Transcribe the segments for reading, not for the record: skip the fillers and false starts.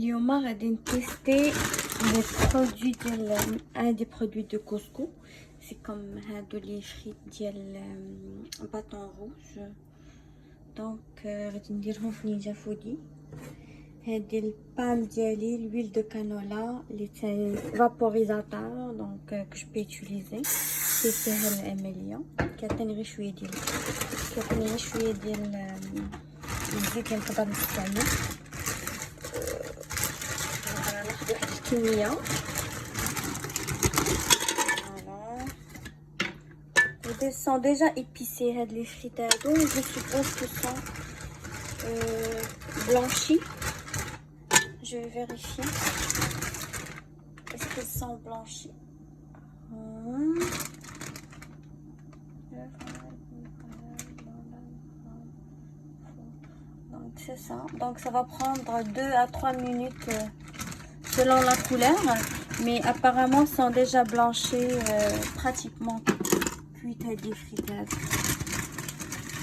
اليوم غادي نتيستي لي برودوي ديال ان دي برودوي دو كوسكو. سي كوم هادو لي فريت ديال باطون روج. دونك غادي نديرهم في نيجافودي. هادي البان ديالي لويل دو كانولا لي تاع فابوريزاتور دونك كو جو بي يوتيليزي. سي ساهل العمليه. كيعطيني غير شويه ديال الزيت اللي نقدر نستعمل. ناخذ واحد الكميه. Ils sont déjà épicés, les frites. Donc, je suppose qu'ils sont blanchis. Je vais vérifier. Est-ce qu'ils sont blanchis? Donc, c'est ça. Donc, ça va prendre 2 à 3 minutes selon la couleur. Mais apparemment, ils sont déjà blanchis pratiquement. Des frites.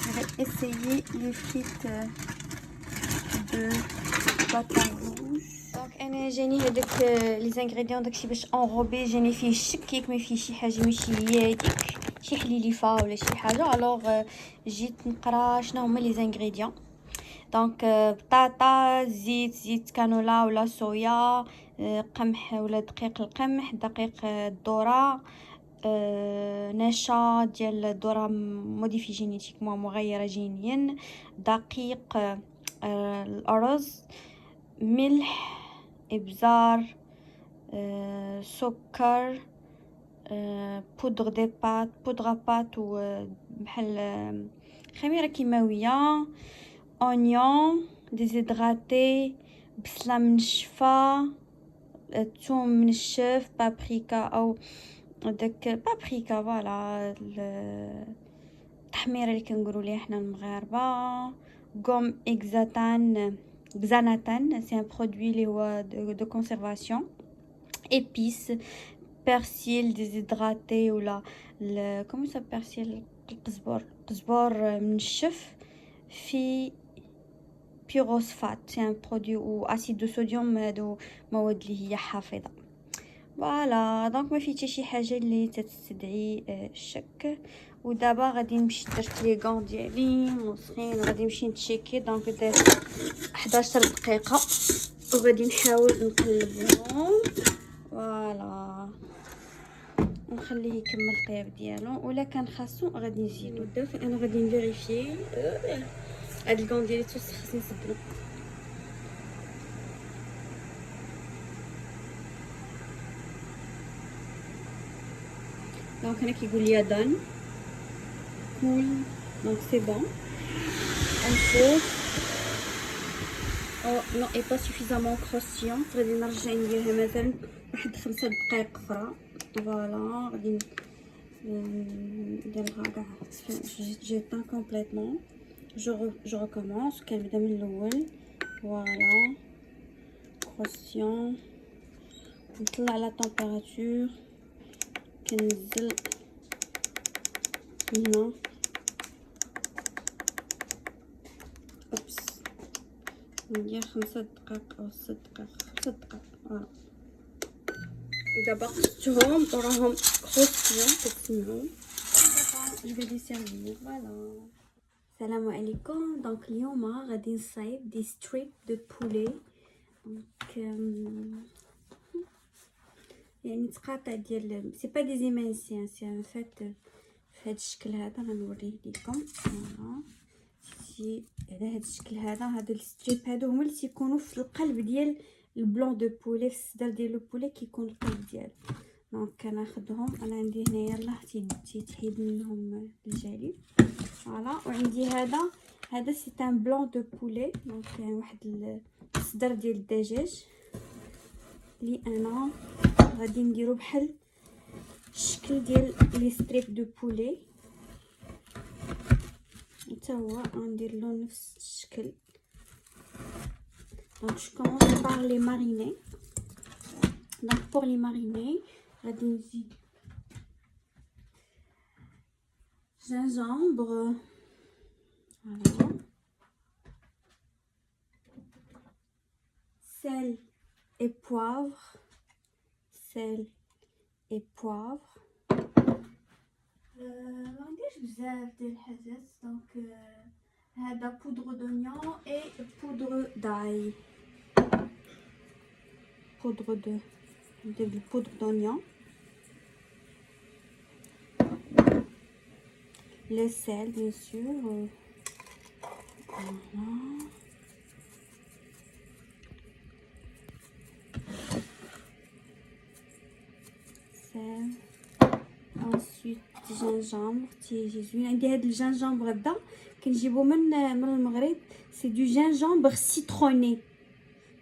Je vais essayer les frites de bâton rouge. Donc انا جاني هذاك لي زانغريديون داكشي باش انروبي. جاني فيه الشكيك ما فيه شي حاجه ماشي هي هذيك شي حليليفه ولا شي حاجه. الوغ جيت نقرا شنو هما لي زانغريديون. دونك بطاطا، زيت كانولا ولا صويا، قمح ولا دقيق القمح، دقيق الذره، نشا ديال الذره موديفي جينيتيكمون مغيره جينيا، دقيق الارز، ملح، ابزار، سكر، بودغ دي بات، بودغ بات بحال خميره كيماويه، اونيون ديزيدراتي، بصله منشفه، ثوم منشف، بابريكا او داك بابريكا فوالا التحميره اللي كنقولوا ليها حنا المغاربه، غوم اكزاناتان سي ان برودوي اللي هو دو كونسيرفاسيون، ايبيس، بيرسيل ديزيدراتي ولا كومون سا بيرسيل، قزبور منشف، في بيروسفات سي ان برودوي و اسيد دو صوديوم، هادو مواد اللي هي حافظه. فوالا دونك ما فيه حتى شي حاجه اللي تستدعي الشك. ودابا غادي نمشي درت لي غون ديالي موسخين، غادي نمشي نتشيكي. دونك درت 11 دقيقه وغادي نحاول نقلبهم. فوالا ونخليه يكمل الطياب ديالو، ولا كان خاصو غادي نزيدو. انا غادي نفيريفي هاد الغون ديالي توسخ، خصني نسدلو. دونك هنا كيقول لي دان كول. دونك سي بون. اون فور او نو اي با سوفيزامون كروسيون. غادي نرجع نديرها مثلا واحد 5 دقائق اخرى. فوالا غادي نديرها كاع جيتان كومبليتمون. جو ريكومونس. كنبدا من الاول. فوالا كروسيون. نطلع على طمبيراتور. كنزل هنا. اوبس ندير 5 دقائق او 6 دقائق. 5 دقائق. فوالا دابا قصتهم وراهم كروسيون كتسمعوا. جو في لي سيرفير. فوالا السلام عليكم. دونك اليوم غادي نصايب دي ستريب دو بولي. دونك يعني تقاطع ديال سي با دي زيمانسيان، سي ان فات في هذا الشكل هذا. غنوريه لكم. فوالا سي على هذا الشكل هذا. هادو الستريب هادو هما اللي تيكونوا في القلب ديال البلون دو بولي. في الصدر ديال البولي كيكون القلب ديالو. دونك كناخذهم. انا عندي هنايا الله تيتحيد منهم الجليد. فوالا وعندي هذا سي ان بلون دو بولي. دونك واحد الصدر ديال الدجاج اللي انا غادي نديرو بحال الشكل ديال لي ستريب دو بولي. حتى هو غندير له نفس الشكل. دونك جو كومونس بار لي ماريني. دونك بور لي ماريني غادي نزيد جينجامبر. فوالا سل et poivre, sel et poivre. ما عنديش بزاف ديال الحاجات دونك هذا بودر دونيون اي بودر داي. ندير البودر دونيون، le sel bien sûr. Voilà. Sel. ensuite gingembre تيجي زوين. عندي هاد الجنجمبر هذا كنجيبو من المغرب، سي دو جينجمبر سيتروني،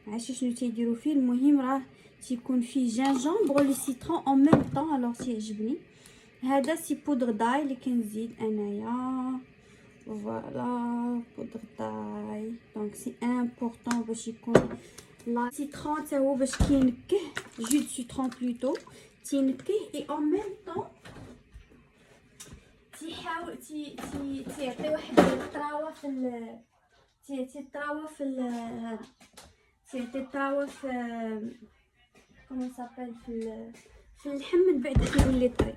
عرفتي شنو تيديروا فيه. المهم راه تيكون فيه جينجمبر لو سيترون اون ميم طون، الوغ تيعجبني. هذا سي بودر داي اللي كنزيد انايا. فوالا بودر داي، دونك سي امبورطون باش يكون لا سيترون تا هو باش كينكه، جو دو سيترون بلوتو تينكه اي اون ميم طون تيحاول تيعطي واحد الطراوه في تيعطي الطراوه في كومون سابيل في اللحم، من بعد كيولي طري.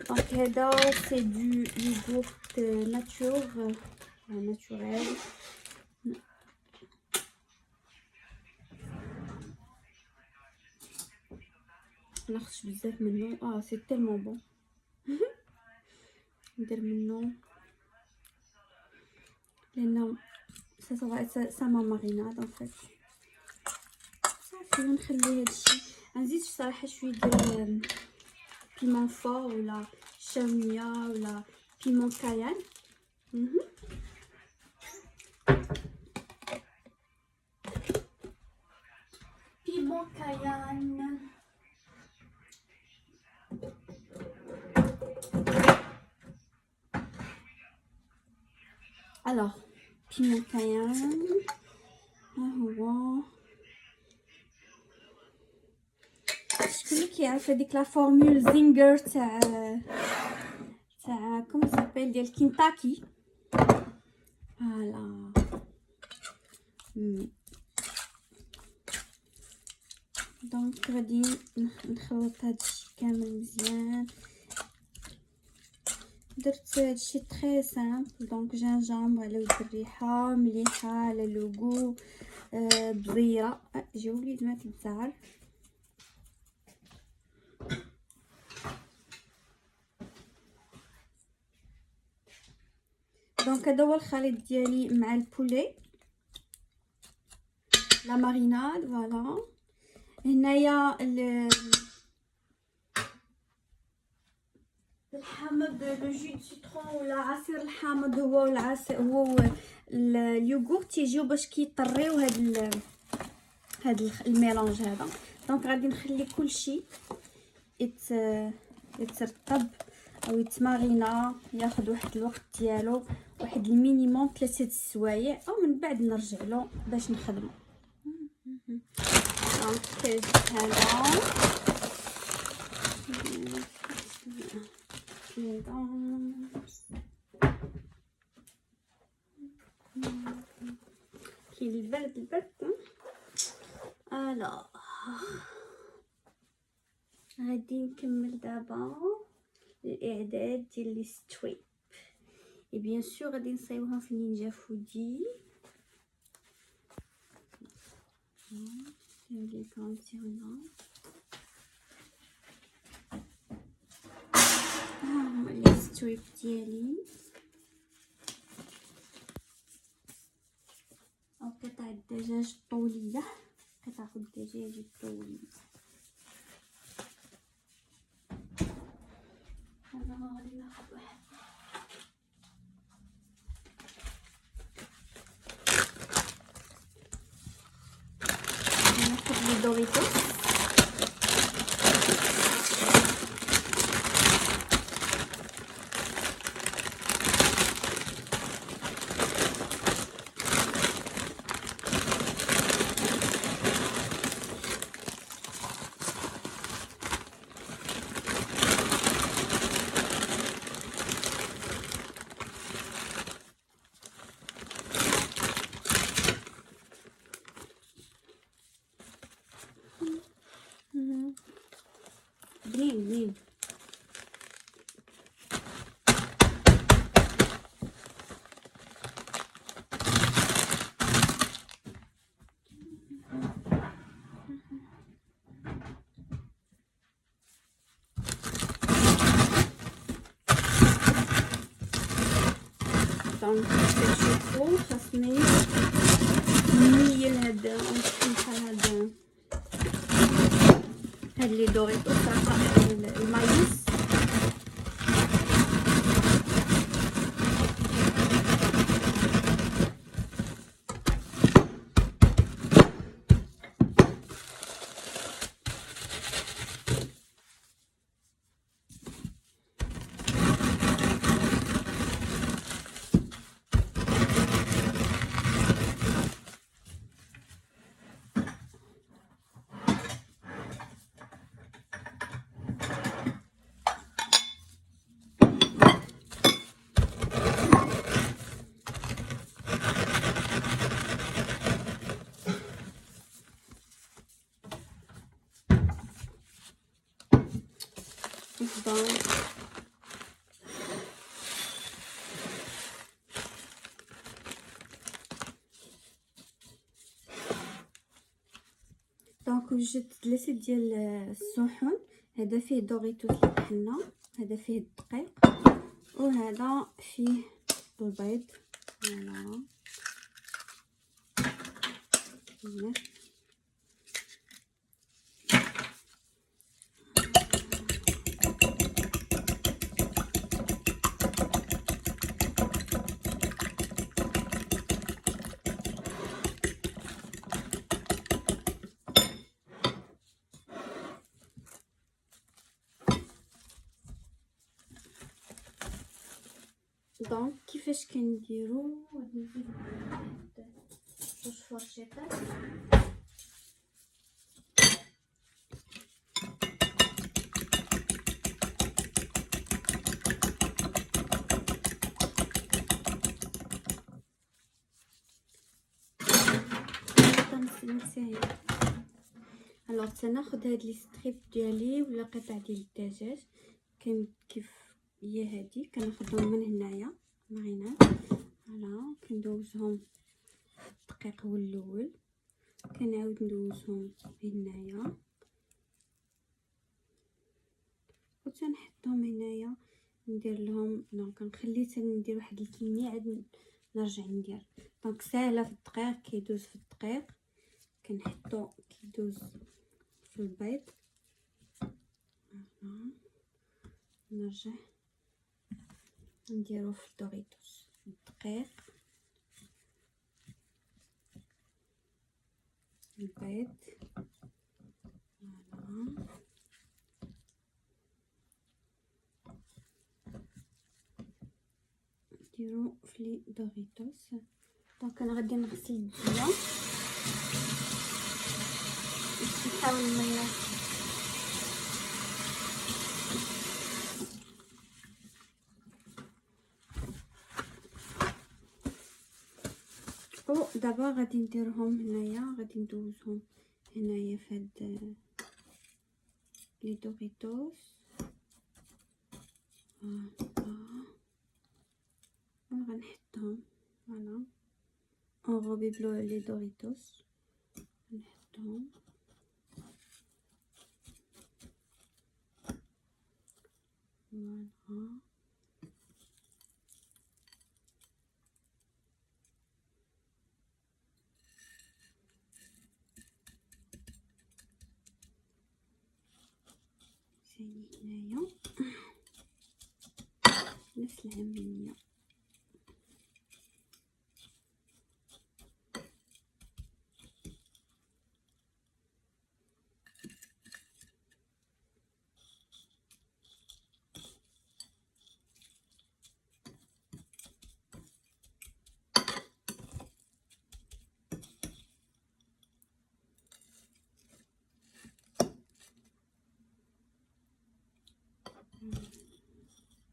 دونك هذا سي دو يوغورت ناتوريل. ناخذ بزاف منه، سي تيلمون بون. ندير منه لانه سا ما ماريناد ان فيت. صافي ونخلي هادشي. غنزيد صراحه شويه ديال بيمون فور ولا شاميه ولا بيمون كايان. بيمون كايان. الوغ بيمون كايان ها هو. شكون اللي كيعرف هذيك لا فورمول زينجر تاع كومون سابيل ديال كينتاكي؟ فوالا. دونك غادي نخلط هادشي كامل مزيان. درت هادشي تري سامبل، دونك جينجامبر على ود الريحه، مليحه على لوغو، بزيره. جا وليد ما تزعل. دونك هذا هو الخليط ديالي مع البولي لا ماريناد. فوالا هنايا الحامض، لو جو دو سيترون ولا عصير الحامض هو العصير هو اليوغورت تيجيو باش كيطريو هاد الميلونج هذا. دونك غادي نخلي كلشي يترطب او يتمارينا، ياخذ واحد الوقت ديالو، واحد المينيموم 3 سوايع، او من بعد نرجع له باش نخدمو. دونك هذا كاين البرد. الوغ غادي نكمل دابا الاعداد ديال لي ستريب. اي بيان سور غادي نصايبهم في النينجا فودي. لي كونتيرنا هما لي ستريب ديالي، او قطع الدجاج الطوليه، قطع الدجاج الطوليه. هذا غادي ناخذ واحد ناخذ لي دوريتوس. بنين. دونك كتشوفو خاصني نميل هاد هاد لي دوريتو صراحه المايس. دونك وجدت 3 ديال الصحون. هذا فيه دوريتوس اللي طحنا، هذا فيه الدقيق، وهذا فيه البيض. فوالا دونك كيفاش كنديرو. نزيد جوج فرشيطات. تنسى الوغ تناخد هاد لي ستريب ديالي ولا قطع ديال الدجاج كيف هي هادي، كناخدهم من هنايا معينات. فوالا كندوزهم الدقيق هو الاول، كنعاود ندوزهم هنايا وتنحطهم هنايا. ندير لهم كنخلي ندير واحد الكميه عاد نرجع ندير. دونك ساهله في الدقيق، كيدوز في الدقيق، كنحطو كيدوز في البيض. نرجع نديرو في الدوريتوس الدقيق، البيض. نديرو في لي دوريتوس. دونك انا غادي نغسل الديه باش نحاول دابا غادي نديرهم هنايا، غادي ندوزهم هنايا في هاد لي دوريتوس. غنحطهم فوالا اونغوبي بلو لي دوريتوس، نحطهم فوالا. ثاني هنايا نفس العملية.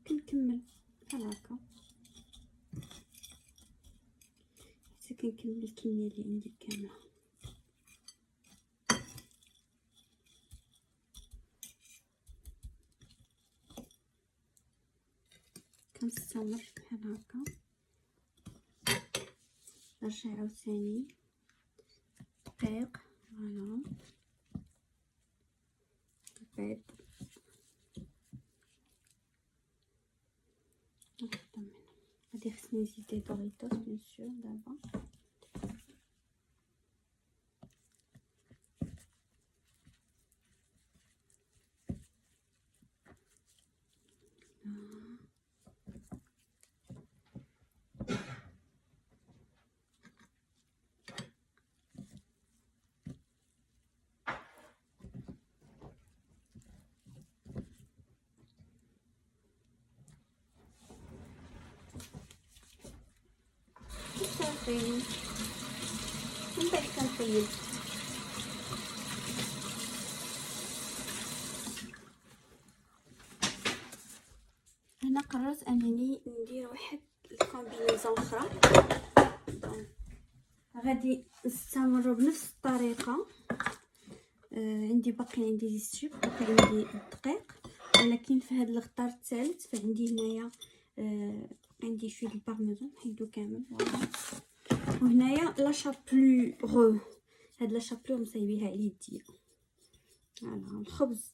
كنكمل بحال هكا حتى كنكمل الكميه اللي عندي كامله. كنستمر بحال هكا، نرجع عاوتاني دقيق. فوالا البيض نحطو هنا. غادي خصني نزيد لي دوريتوس بيان سور دابا. صافي من بعد كنطيب. هنا قررت انني ندير واحد الكومبينيزون اخرى، دونك غادي نستمر بنفس الطريقه. عندي باقي دي ستريب، باقي عندي الدقيق، ولكن في هذا الخطار الثالث فعندي هنايا عندي شويه البارميزان نحيدو كامل. فوالا وهنايا لا شابلوغ، هاد لا شابلوغ مصايبيها على يديا. فوالا الخبز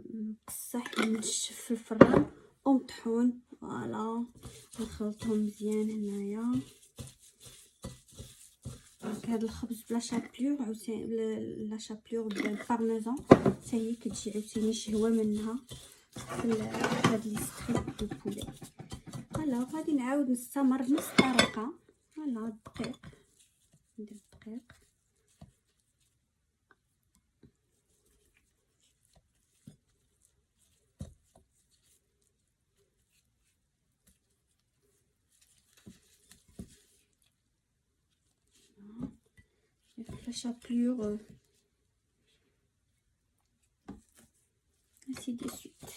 مقصح منشف في الفران ومطحون. فوالا نخلطهم مزيان هنايا. هاد الخبز بلا شابلوغ عاوتاني لا شابلوغ بالبارميزان حتى هي كتجي عاوتاني شهوه منها في هاد لي ستريب دو بولي. فوالا غادي نعاود نستمر بنفس الطريقه. فوالا الدقيق، ندير الدقيق لا شابلوغ ainsi de suite.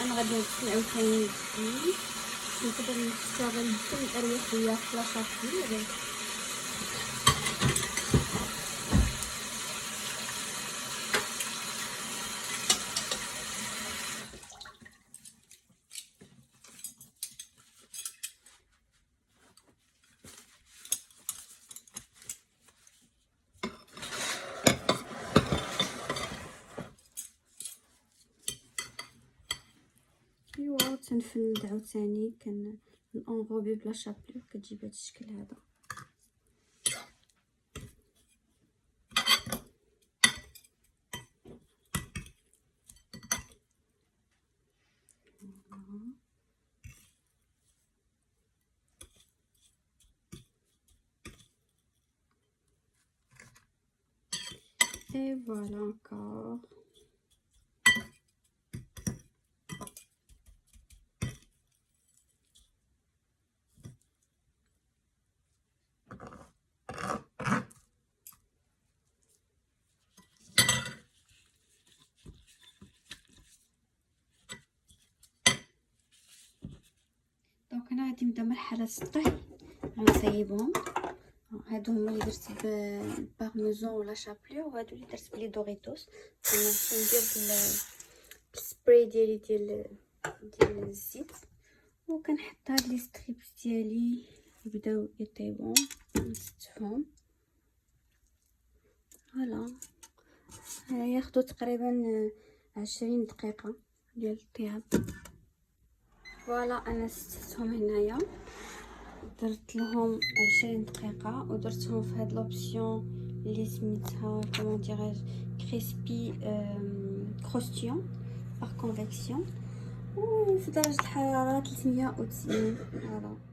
انا غادي نغسل عاوتاني يدي، نقدر نستغل بكل الاريحيه في لاصابي. ايوا تنفند عاوتاني كنونغوبي بلا شابلوغ كتجي بهذا الشكل هذا. Et voilà encore. دونك انا غادي نبدا مرحله الطهي. غنصايبهم، هادو هما اللي درت بالبارميزان ولا شابلوغ، وهادو اللي درت بلي دوريتوس. انا ندير بالسبراي ديال الزيت، وكنحط هاد لي ستريبس ديالي يبداو يطيبوا نستفهم. فوالا ياخدو تقريبا 20 دقيقه ديال الطياب. فوالا انا ستهم هنايا، درت لهم 20 دقيقه ودرتهم في هاد لوبسيون اللي سميتها كومون ديراج كريسبي كروستيون باغ كونفيكسيون، وفي درجة الحرارة 390. فوالا.